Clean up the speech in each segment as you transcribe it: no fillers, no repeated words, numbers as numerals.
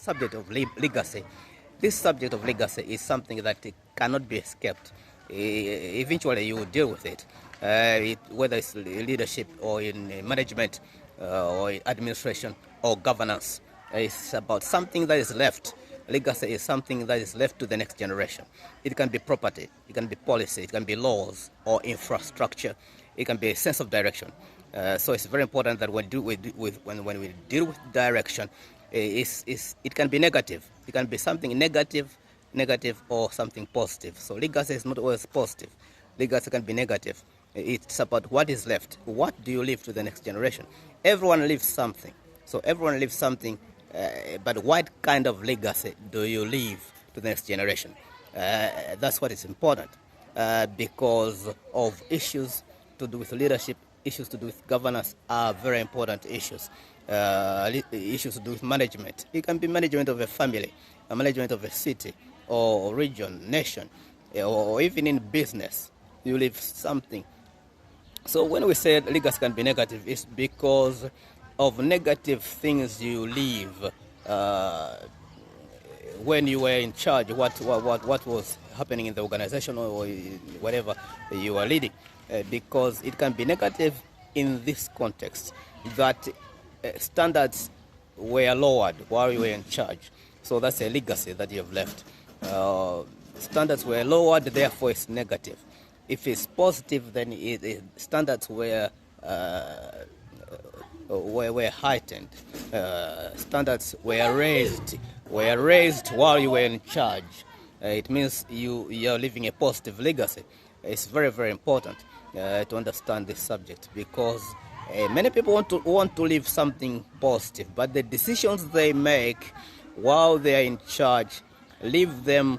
subject of legacy. This subject of legacy is something that cannot be escaped. Eventually, you will deal with it, whether it's leadership or in management or in administration or governance. It's about something that is left. Legacy is something that is left to the next generation. It can be property, it can be policy, it can be laws or infrastructure. It can be a sense of direction. So it's very important that when we deal with direction, it can be negative. It can be something negative or something positive. So legacy is not always positive. Legacy can be negative. It's about what is left. What do you leave to the next generation? Everyone leaves something. So everyone leaves something, but what kind of legacy do you leave to the next generation? That's what is important, because of issues to do with leadership, issues to do with governance are very important issues. Issues to do with management. It can be management of a family, a management of a city or region, nation, or even in business. You leave something. So when we say legacy can be negative, it's because of negative things you leave when you were in charge. What was happening in the organization or whatever you are leading, because it can be negative in this context that standards were lowered while you were in charge. So that's a legacy that you have left. Standards were lowered, therefore it's negative. If it's positive, then standards were heightened. Standards were raised while you were in charge. It means you're leaving a positive legacy. It's very, very important to understand this subject, because many people want to leave something positive, but the decisions they make while they are in charge leave them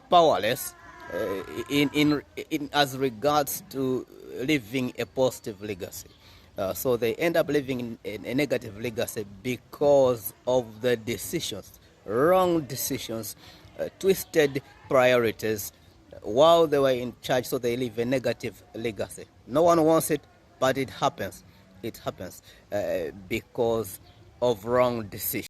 powerless in as regards to leaving a positive legacy. So they end up living a negative legacy because of the decisions, wrong decisions, twisted priorities while they were in charge. So they leave a negative legacy. No one wants it, but it happens. It happens because of wrong decisions.